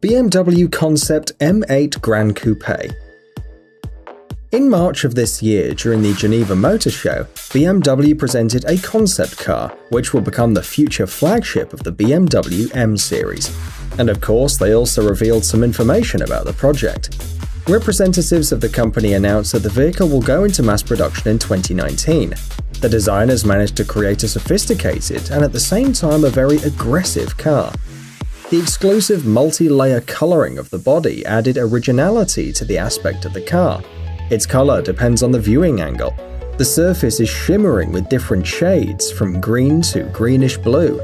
BMW Concept M8 Gran Coupe. In March of this year, during the Geneva Motor Show, BMW presented a concept car, which will become the future flagship of the BMW M series. And of course, they also revealed some information about the project. Representatives of the company announced that the vehicle will go into mass production in 2019. The designers managed to create a sophisticated and at the same time a very aggressive car. The exclusive multi-layer coloring of the body added originality to the aspect of the car. Its color depends on the viewing angle. The surface is shimmering with different shades, from green to greenish blue.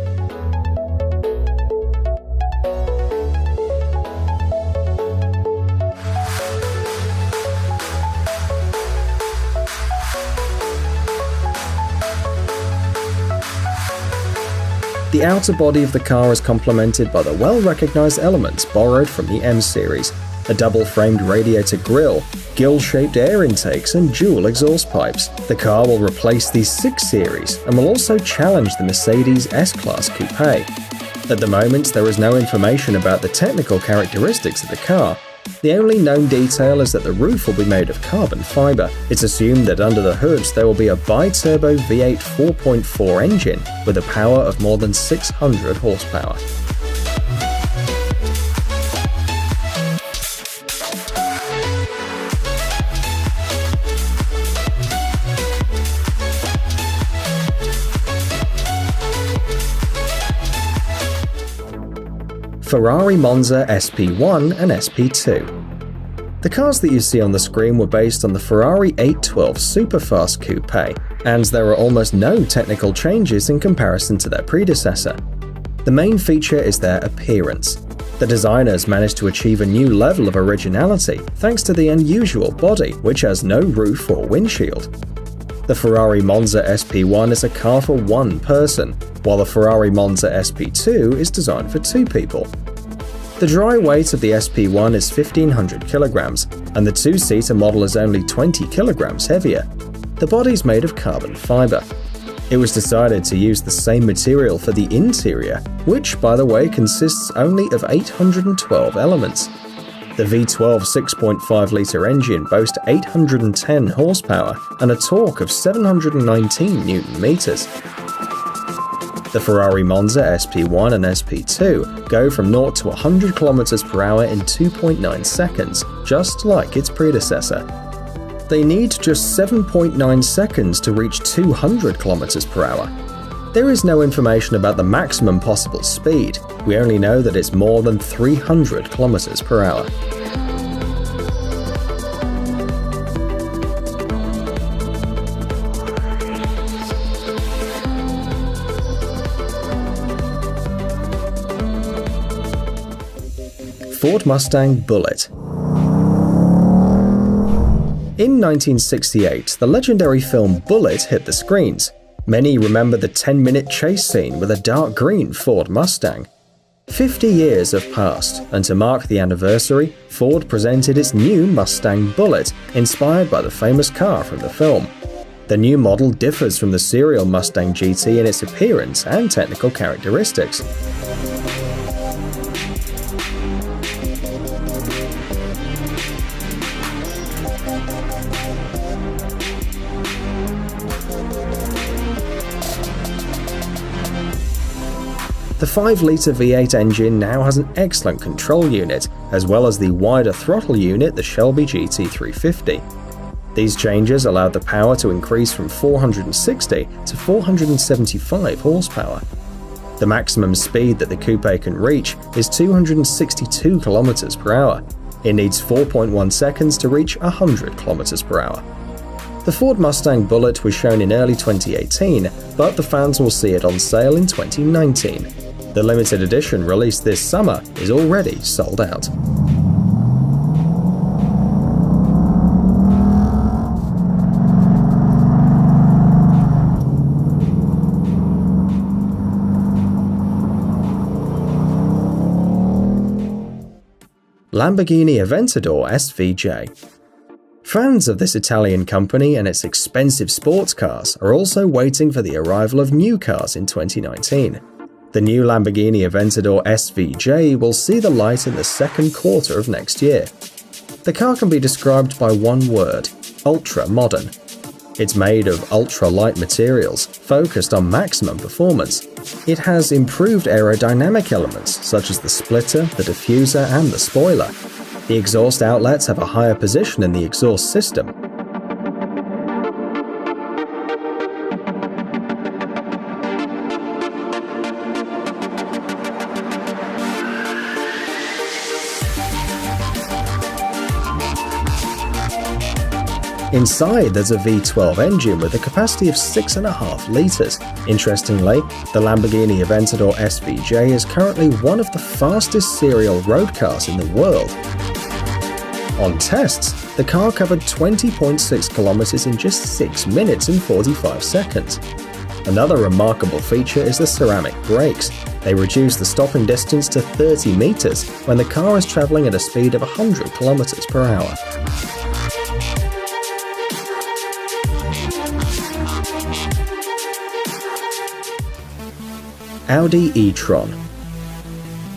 The outer body of the car is complemented by the well-recognized elements borrowed from the M series: a double-framed radiator grille, gill-shaped air intakes, and dual exhaust pipes. The car will replace the 6 Series and will also challenge the Mercedes S-Class Coupe. At the moment, there is no information about the technical characteristics of the car. The only known detail is that the roof will be made of carbon fiber. It's assumed that under the hood there will be a bi-turbo V8 4.4 engine with a power of more than 600 horsepower. Ferrari Monza SP1 and SP2. The cars that you see on the screen were based on the Ferrari 812 Superfast Coupe, and there are almost no technical changes in comparison to their predecessor. The main feature is their appearance. The designers managed to achieve a new level of originality thanks to the unusual body, which has no roof or windshield. The Ferrari Monza SP1 is a car for one person, while the Ferrari Monza SP2 is designed for 2 people. The dry weight of the SP1 is 1,500 kilograms, and the 2-seater model is only 20 kilograms heavier. The body's made of carbon fiber. It was decided to use the same material for the interior, which, by the way, consists only of 812 elements. The V12 6.5-litre engine boasts 810 horsepower and a torque of 719 Nm. The Ferrari Monza SP1 and SP2 go from 0 to 100 km/h in 2.9 seconds, just like its predecessor. They need just 7.9 seconds to reach 200 km/h. There is no information about the maximum possible speed. We only know that it's more than 300 km/h. Ford Mustang Bullitt. In 1968, the legendary film Bullitt hit the screens. Many remember the 10-minute chase scene with a dark green Ford Mustang. 50 years have passed, and to mark the anniversary, Ford presented its new Mustang Bullitt, inspired by the famous car from the film. The new model differs from the serial Mustang GT in its appearance and technical characteristics. The 5-litre V8 engine now has an excellent control unit, as well as the wider throttle unit, the Shelby GT350. These changes allowed the power to increase from 460 to 475 horsepower. The maximum speed that the coupe can reach is 262 km/h. It needs 4.1 seconds to reach 100 km/h. The Ford Mustang Bullitt was shown in early 2018, but the fans will see it on sale in 2019. The limited edition released this summer is already sold out. Lamborghini Aventador SVJ. Fans of this Italian company and its expensive sports cars are also waiting for the arrival of new cars in 2019. The new Lamborghini Aventador SVJ will see the light in the second quarter of next year. The car can be described by one word: ultra-modern. It's made of ultra-light materials, focused on maximum performance. It has improved aerodynamic elements such as the splitter, the diffuser, and the spoiler. The exhaust outlets have a higher position in the exhaust system. Inside, there's a V12 engine with a capacity of 6.5 litres. Interestingly, the Lamborghini Aventador SVJ is currently one of the fastest serial road cars in the world. On tests, the car covered 20.6 kilometers in just 6 minutes and 45 seconds. Another remarkable feature is the ceramic brakes. They reduce the stopping distance to 30 meters when the car is traveling at a speed of 100 kilometers per hour. Audi e-tron.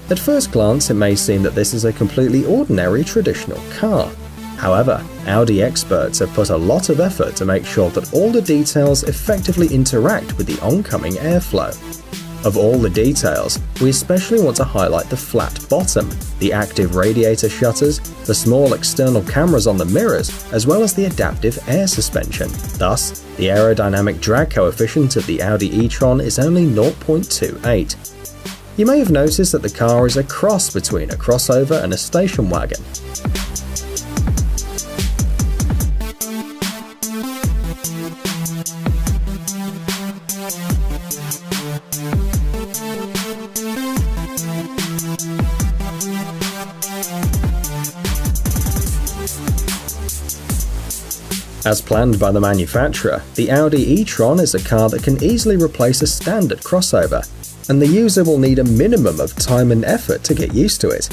At first glance, it may seem that this is a completely ordinary traditional car. However, Audi experts have put a lot of effort to make sure that all the details effectively interact with the oncoming airflow. Of all the details, we especially want to highlight the flat bottom, the active radiator shutters, the small external cameras on the mirrors, as well as the adaptive air suspension. Thus, the aerodynamic drag coefficient of the Audi e-tron is only 0.28. You may have noticed that the car is a cross between a crossover and a station wagon. As planned by the manufacturer, the Audi e-tron is a car that can easily replace a standard crossover, and the user will need a minimum of time and effort to get used to it.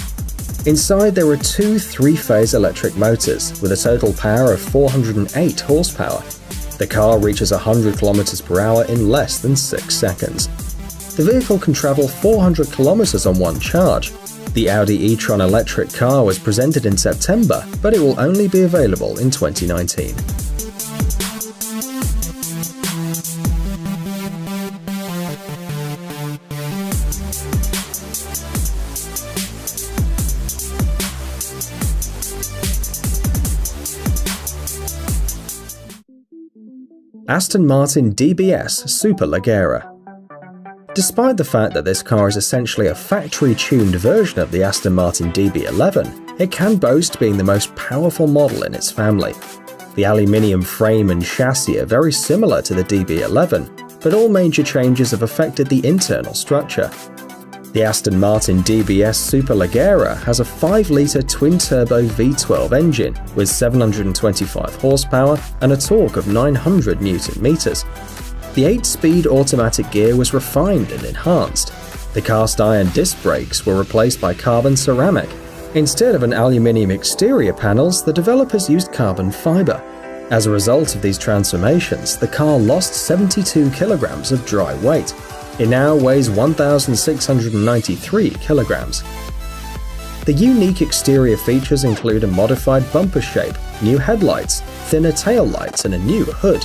Inside, there are two 3-phase electric motors with a total power of 408 horsepower. The car reaches 100 km per hour in less than 6 seconds. The vehicle can travel 400 km on one charge. The Audi e-tron electric car was presented in September, but it will only be available in 2019. Aston Martin DBS Superleggera. Despite the fact that this car is essentially a factory-tuned version of the Aston Martin DB11, it can boast being the most powerful model in its family. The aluminium frame and chassis are very similar to the DB11, but all major changes have affected the internal structure. The Aston Martin DBS Superleggera has a 5-litre twin-turbo V12 engine with 725 horsepower and a torque of 900 Nm. The 8-speed automatic gear was refined and enhanced. The cast-iron disc brakes were replaced by carbon ceramic. Instead of an aluminium exterior panels, the developers used carbon fiber. As a result of these transformations, the car lost 72 kilograms of dry weight. It now weighs 1,693 kilograms. The unique exterior features include a modified bumper shape, new headlights, thinner tail lights, and a new hood.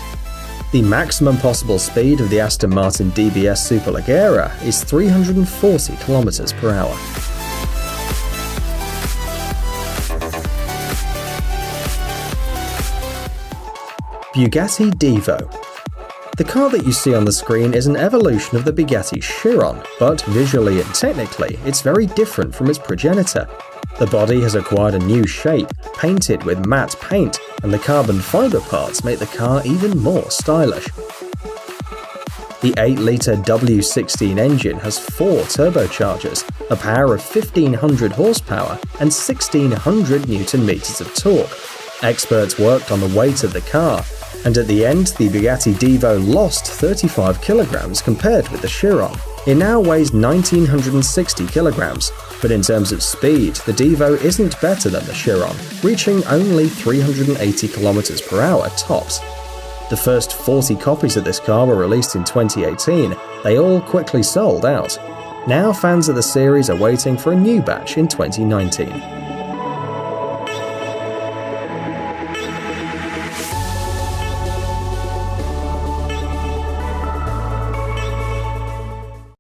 The maximum possible speed of the Aston Martin DBS Superleggera is 340 km per hour. Bugatti Divo. The car that you see on the screen is an evolution of the Bugatti Chiron, but visually and technically, it's very different from its progenitor. The body has acquired a new shape, painted with matte paint, and the carbon fiber parts make the car even more stylish. The 8-litre W16 engine has 4 turbochargers, a power of 1,500 horsepower, and 1,600 Nm of torque. Experts worked on the weight of the car, and at the end, the Bugatti Divo lost 35 kilograms compared with the Chiron. It now weighs 1,960 kilograms, but in terms of speed, the Divo isn't better than the Chiron, reaching only 380 kilometers per hour tops. The first 40 copies of this car were released in 2018. They all quickly sold out. Now fans of the series are waiting for a new batch in 2019.